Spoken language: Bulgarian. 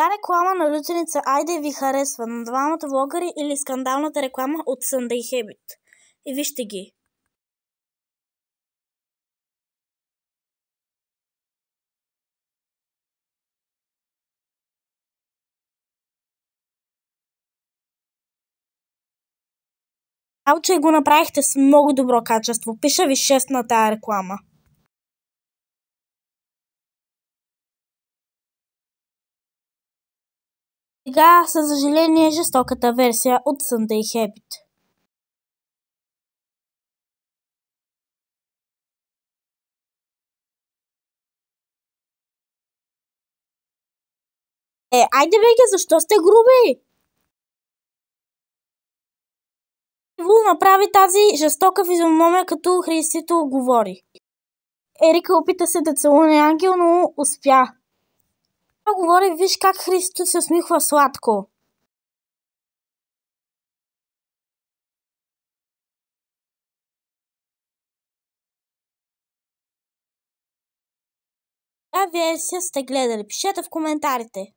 Коя реклама на лютеница Айде ви харесва? На двамата влогъри или скандалната реклама от Sunday Habit? И вижте ги. Че го направихте с много добро качество. Пиша ви 6 на тая реклама. Сега, със съжаление, жестоката версия от Sunday Habit. Айде беге, защо сте груби? Иво направи тази жестока физиономия, като Христито говори. Ерика опита се да целуне Ангел, но успя. Говори, виж как Христито се усмихва сладко. Коя версия сте гледали? Пишете в коментарите.